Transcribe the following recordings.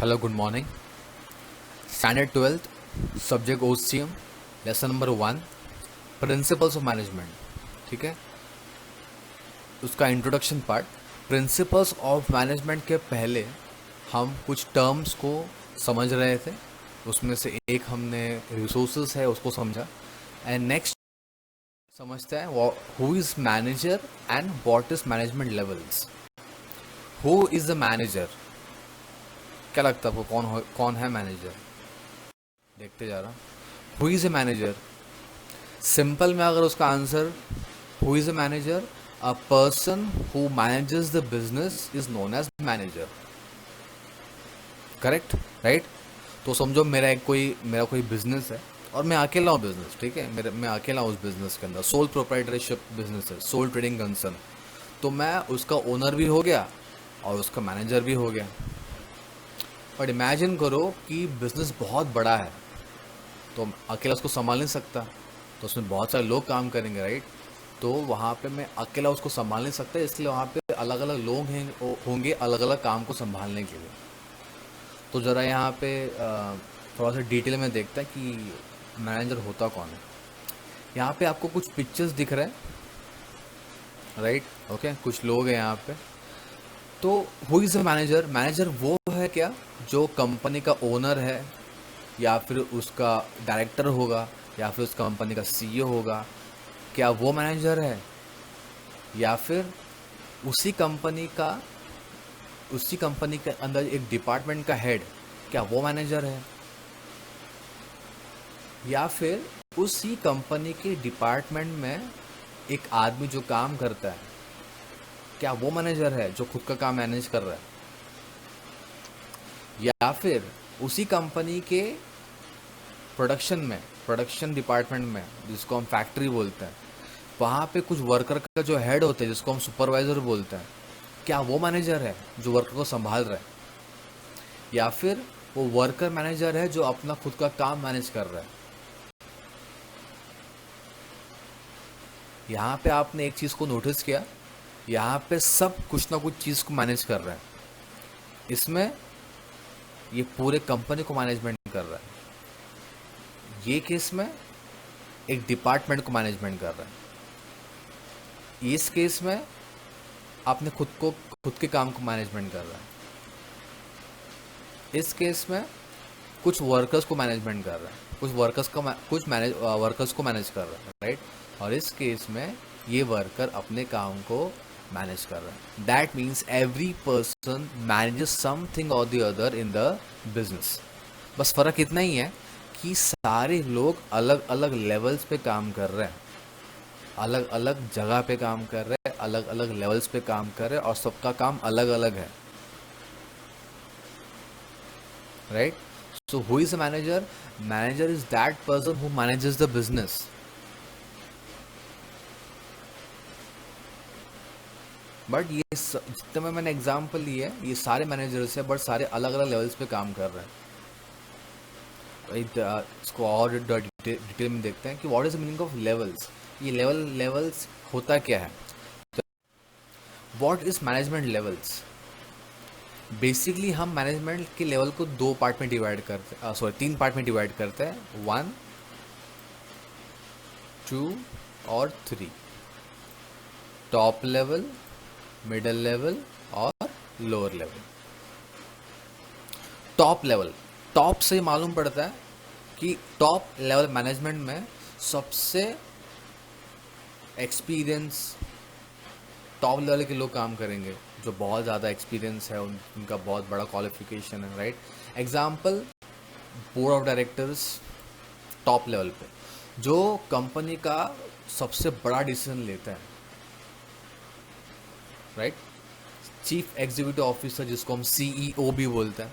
Hello good morning. Standard 12th subject OCM lesson number 1 principles of management. ठीक है, उसका introduction part. Principles of management के पहले हम कुछ टर्म्स को समझ रहे थे। उसमें से एक हमने रिसोर्सेज है उसको समझा, एंड नेक्स्ट समझते हैं who is manager and what is management levels. Who is the manager? क्या लगता है आपको कौन है मैनेजर? देखते जा रहा हूँ। Who is a manager? Simple में अगर उसका answer who is a manager, a person who manages the business is known as manager. Correct, right? तो समझो मेरा कोई बिजनेस है और मैं अकेला हूँ बिजनेस। ठीक है, मैं अकेला हूँ उस बिजनेस के अंदर। सोल प्रोप्राइटरशिप बिजनेस है, सोल ट्रेडिंग कंसर्न। तो मैं उसका ओनर भी हो गया और उसका मैनेजर भी हो गया। बट इमेजिन करो कि बिजनेस बहुत बड़ा है, तो अकेला उसको संभाल नहीं सकता, तो उसमें बहुत सारे लोग काम करेंगे, राइट? तो वहाँ पे मैं अकेला उसको संभाल नहीं सकता, इसलिए वहाँ पे अलग अलग लोग होंगे अलग अलग काम को संभालने के लिए। तो ज़रा यहाँ पे थोड़ा सा डिटेल में देखते हैं कि मैनेजर होता कौन है। यहाँ पे आपको कुछ पिक्चर्स दिख रहे हैं, राइट? ओके, कुछ लोग हैं यहाँ पे। तो who is a manager? Manager वो है क्या जो कंपनी का ओनर है, या फिर उसका डायरेक्टर होगा, या फिर उस कंपनी का CEO होगा। क्या वो मैनेजर है? या फिर उसी कंपनी के अंदर एक डिपार्टमेंट का हेड, क्या वो मैनेजर है? या फिर उसी कंपनी के डिपार्टमेंट में एक आदमी जो काम करता है, क्या वो मैनेजर है जो खुद का काम मैनेज कर रहा है? या फिर उसी कंपनी के प्रोडक्शन डिपार्टमेंट में, जिसको हम फैक्ट्री बोलते हैं, वहाँ पे कुछ वर्कर का जो हेड होते हैं, जिसको हम सुपरवाइजर बोलते हैं, क्या वो मैनेजर है जो वर्कर को संभाल रहा है? या फिर वो वर्कर मैनेजर है जो अपना खुद का काम मैनेज कर रहा है? यहाँ पे आपने एक चीज़ को नोटिस किया, यहाँ पे सब कुछ ना कुछ चीज़ को मैनेज कर रहे हैं। इसमें ये पूरे कंपनी को मैनेजमेंट कर रहा है, ये केस में एक डिपार्टमेंट को मैनेजमेंट कर रहा है, इस केस में आपने खुद के काम को मैनेजमेंट कर रहा है, इस केस में कुछ वर्कर्स को मैनेजमेंट कर रहा है, वर्कर्स को मैनेज कर रहा है, राइट? और इस केस में ये वर्कर अपने काम को मैनेज कर रहा है। That means every person manages something और the other in the business. बस फर्क इतना ही है कि सारे लोग अलग अलग लेवल्स पे काम कर रहे हैं, अलग अलग जगह पे काम कर रहे हैं, अलग अलग लेवल्स पे काम कर रहे हैं, और सबका काम अलग अलग है, right? So who is a manager? Manager is that person who manages the business. But ये जितने में मैंने एग्जाम्पल लिए है, ये सारे मैनेजर्स हैं, बट सारे अलग अलग लेवल्स पे काम कर रहे हैं, राइट? इसको और डिटेल में देखते हैं कि what is the meaning of levels. ये लेवल्स होता क्या है? What is management levels? Basically हम मैनेजमेंट के लेवल को तीन पार्ट में डिवाइड करते हैं, 1, 2 और 3। टॉप लेवल, मिडल लेवल और लोअर लेवल। टॉप से मालूम पड़ता है कि टॉप लेवल मैनेजमेंट में सबसे एक्सपीरियंस टॉप लेवल के लोग काम करेंगे, जो बहुत ज़्यादा एक्सपीरियंस है, उनका बहुत बड़ा क्वालिफिकेशन है, right? Example, board of directors top level पे, जो कंपनी का सबसे बड़ा डिसीजन लेता है, राइट? चीफ एग्जीक्यूटिव ऑफिसर, जिसको हम CEO भी बोलते हैं,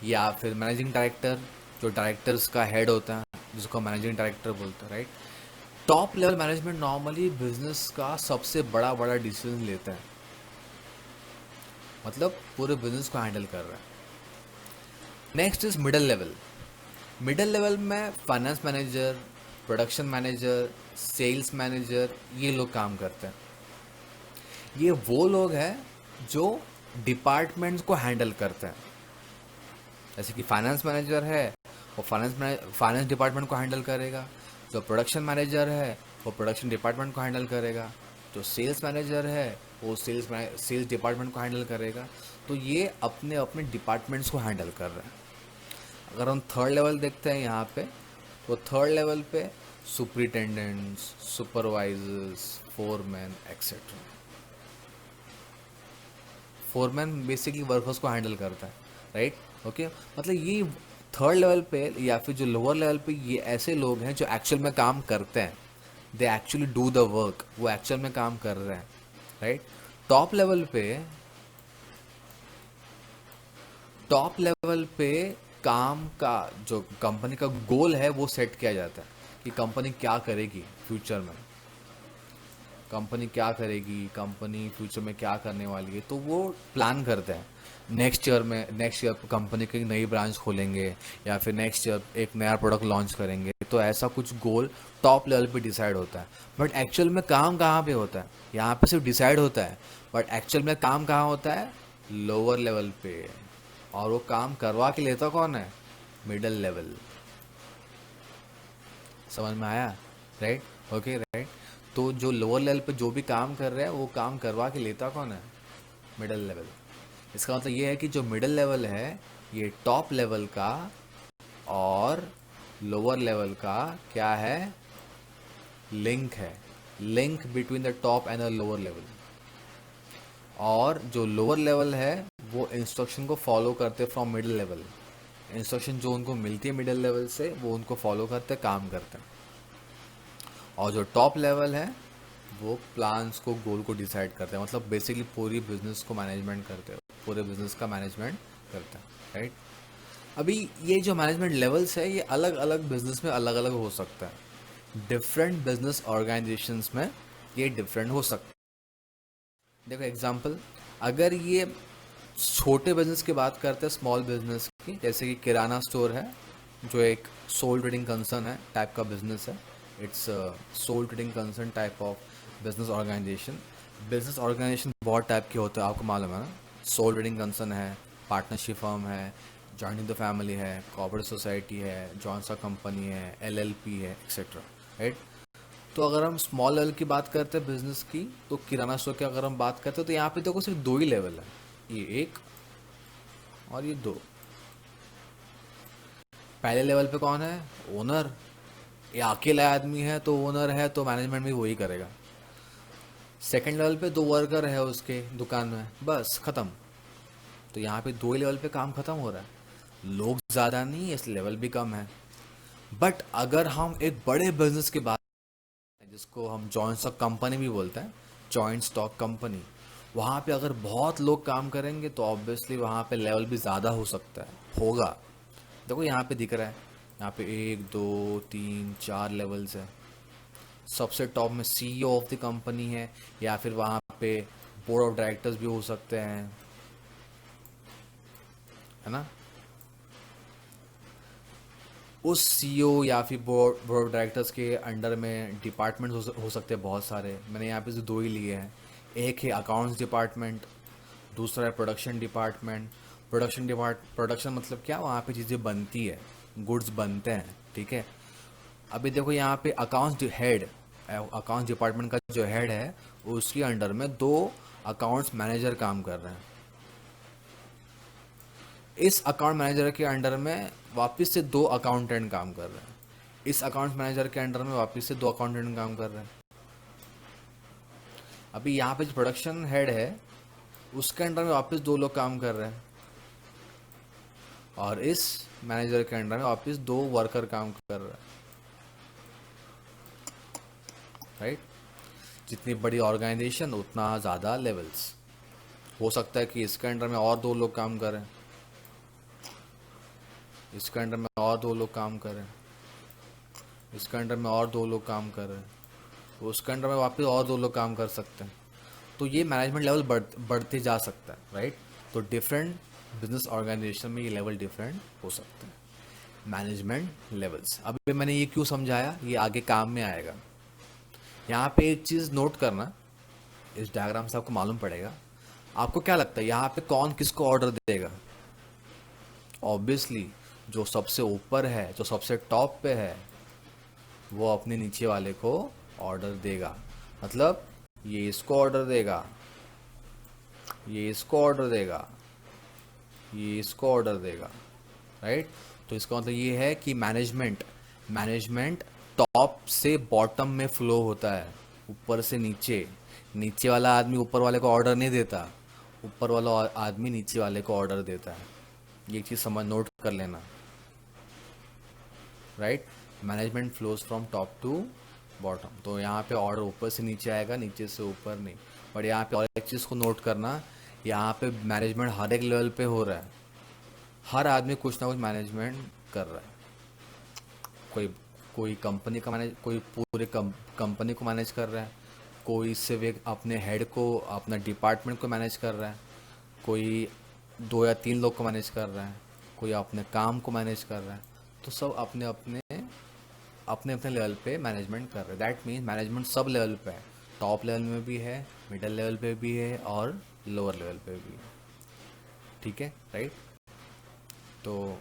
या फिर मैनेजिंग डायरेक्टर, जो डायरेक्टर्स का हेड होता है, जिसको मैनेजिंग डायरेक्टर बोलते हैं, right? Top level management normally business का सबसे बड़ा डिसीजन लेता है, मतलब पूरे बिजनेस को हैंडल कर रहा है। Next is middle level. Middle level में finance manager, production manager, sales manager, ये लोग काम करते हैं। ये वो लोग हैं जो डिपार्टमेंट्स को हैंडल करते हैं, जैसे कि फाइनेंस मैनेजर है, वो फाइनेंस डिपार्टमेंट को हैंडल करेगा। जो प्रोडक्शन मैनेजर है वो प्रोडक्शन डिपार्टमेंट को हैंडल करेगा। जो सेल्स मैनेजर है वो सेल्स डिपार्टमेंट को हैंडल करेगा। तो ये अपने अपने डिपार्टमेंट्स को हैंडल कर रहे हैं। अगर हम थर्ड लेवल देखते हैं यहाँ पे, तो थर्ड लेवल पे superintendents, supervisors, foreman etcetera. Foreman basically workers को हैंडल करता है, राइट। ओके, मतलब ये थर्ड लेवल पे या फिर जो लोअर लेवल पे ये ऐसे लोग हैं जो एक्चुअल में काम करते हैं। They actually do the work, वो एक्चुअल में काम कर रहे हैं, राइट। टॉप लेवल पे टॉप लेवल पे काम का जो कंपनी का गोल है वो सेट किया जाता है कि कंपनी क्या करेगी फ्यूचर में, कंपनी फ्यूचर में क्या करने वाली है, तो वो प्लान करते हैं। नेक्स्ट ईयर कंपनी की नई ब्रांच खोलेंगे या फिर नेक्स्ट ईयर एक नया प्रोडक्ट लॉन्च करेंगे, तो ऐसा कुछ गोल टॉप लेवल पे डिसाइड होता है। बट एक्चुअल में काम कहाँ पे होता है? यहाँ पे सिर्फ डिसाइड होता है, बट एक्चुअल में काम कहाँ होता है? लोअर लेवल पे। और वो काम करवा के लेता कौन है? Middle level. समझ में आया? Right, okay, right. तो जो लोअर लेवल पे जो भी काम कर रहा है वो काम करवा के लेता कौन है? Middle level. इसका मतलब ये है कि जो मिडल लेवल है ये टॉप लेवल का और लोअर लेवल का क्या है? लिंक है, link between the top and the lower level. और जो लोअर लेवल है वो इंस्ट्रक्शन को फॉलो करते फ्रॉम मिडिल लेवल। इंस्ट्रक्शन जो उनको मिलती है मिडिल लेवल से वो उनको फॉलो करते, काम करते हैं। और जो टॉप लेवल है वो प्लान्स को, गोल को डिसाइड करते हैं। मतलब बेसिकली पूरी बिजनेस को मैनेजमेंट करते हैं, पूरे बिजनेस का मैनेजमेंट करते हैं, राइट। अभी ये जो मैनेजमेंट लेवल्स है ये अलग अलग बिजनेस में अलग अलग हो सकता है। डिफरेंट बिजनेस ऑर्गेनाइजेशंस में ये डिफरेंट हो सकता है। देखो एग्जांपल, अगर ये छोटे बिजनेस की बात करते हैं, स्मॉल बिजनेस की, जैसे कि किराना स्टोर है जो एक सोल ट्रेडिंग कंसर्न है टाइप का बिजनेस है। It's sole trading concern type of business organisation. Business organisation बहुत टाइप के होते हैं, आपको मालूम है ना। सोल ट्रेडिंग कंसर्न है, पार्टनरशिप फर्म है, जॉइनिंग द फैमिली है, कॉर्पोरेट सोसाइटी है, जॉइंट स्टॉक कंपनी है, एलएलपी है, एक्सेट्रा, राइट। तो अगर हम स्मॉल लेवल की बात करते हैं बिजनेस की, तो किराना स्टोर की अगर हम बात करते हैं तो यहाँ पे देखो सिर्फ दो ही लेवल है, ये एक और ये दो। पहले लेवल पे कौन है? ओनर। ये अकेला आदमी है तो ओनर है तो मैनेजमेंट भी वही करेगा। सेकंड लेवल पे दो वर्कर है उसके दुकान में, बस खत्म। तो यहाँ पे दो ही लेवल पे काम खत्म हो रहा है। लोग ज़्यादा नहीं है इसलिए लेवल भी कम है। बट अगर हम एक बड़े बिजनेस की बात, जिसको हम जॉइंट स्टॉक कंपनी भी बोलते हैं, जॉइंट स्टॉक कंपनी, वहाँ पे अगर बहुत लोग काम करेंगे तो ऑब्वियसली वहाँ पे लेवल भी ज़्यादा हो सकता है, होगा। देखो यहाँ पे दिख रहा है, यहाँ पे 1 2 3 4 लेवल्स है। सबसे टॉप में सीईओ ऑफ द कंपनी है, या फिर वहाँ पे बोर्ड ऑफ डायरेक्टर्स भी हो सकते हैं, है ना। उस सीईओ या फिर बोर्ड ऑफ डायरेक्टर्स के अंडर में डिपार्टमेंट्स हो सकते हैं बहुत सारे। मैंने यहाँ पे जो दो ही लिए हैं, एक है अकाउंट्स डिपार्टमेंट, दूसरा है प्रोडक्शन डिपार्टमेंट। प्रोडक्शन मतलब क्या? वहाँ पे चीज़ें बनती है, गुड्स बनते हैं, ठीक है। अभी देखो यहाँ पे अकाउंट्स डिपार्टमेंट का जो हेड है उसके अंडर में दो अकाउंट्स मैनेजर काम कर रहे हैं। इस अकाउंट मैनेजर के अंडर में वापस से दो अकाउंटेंट काम कर रहे हैं। इस अकाउंट मैनेजर के अंडर में वापस से दो अकाउंटेंट काम कर रहे हैं। अभी यहाँ पे जो प्रोडक्शन हेड है उसके अंडर में वापस दो लोग काम कर रहे हैं, और इस मैनेजर के अंडर में वापस दो वर्कर काम कर रहे हैं, राइट। जितनी बड़ी ऑर्गेनाइजेशन उतना ज़्यादा लेवल्स। हो सकता है कि इसके अंडर में और दो लोग काम करें, इसके अंडर में और दो लोग काम करें, इसके अंडर में और दो लोग काम कर रहे हैं, तो उसके अंडर में वापस और दो लोग काम कर सकते हैं। तो ये मैनेजमेंट लेवल बढ़ते जा सकता है, राइट। तो डिफरेंट बिजनेस ऑर्गेनाइजेशन में ये लेवल डिफरेंट हो सकते हैं, मैनेजमेंट लेवल्स। अभी मैंने ये क्यों समझाया, ये आगे काम में आएगा। यहाँ पे एक चीज़ नोट करना, इस डायग्राम से आपको मालूम पड़ेगा। आपको क्या लगता है यहाँ पे कौन किसको ऑर्डर देगा? ऑब्वियसली जो सबसे ऊपर है, जो सबसे टॉप पे है, वो अपने नीचे वाले को ऑर्डर देगा। मतलब ये इसको ऑर्डर देगा, ये इसको ऑर्डर देगा, ये इसको ऑर्डर देगा, राइट। तो इसका मतलब ये है कि मैनेजमेंट मैनेजमेंट टॉप से बॉटम में फ्लो होता है, ऊपर से नीचे। नीचे वाला आदमी ऊपर वाले को ऑर्डर नहीं देता, ऊपर वाला आदमी नीचे वाले को ऑर्डर देता है। ये चीज़ समझ नोट कर लेना, right. Management flows from top to bottom. तो यहाँ पे ऑर्डर ऊपर से नीचे आएगा, नीचे से ऊपर नहीं। बट यहाँ पे और एक चीज़ को नोट करना, यहाँ पे मैनेजमेंट हर एक लेवल पे हो रहा है। हर आदमी कुछ ना कुछ मैनेजमेंट कर रहा है। कोई कोई कंपनी का मैनेज, कोई पूरे कंपनी को मैनेज कर रहा है, कोई सिर्फ एक अपने हेड को, अपना डिपार्टमेंट को मैनेज कर रहा है, कोई 2 या 3 लोग को मैनेज कर रहा है, कोई अपने काम को मैनेज कर रहा है। तो सब अपने अपने अपने अपने लेवल पे मैनेजमेंट कर रहे हैं। That means management sub level पे है। टॉप लेवल में भी है, मिडिल लेवल पे भी है, और लोअर लेवल पे भी है। ठीक है, राइट। तो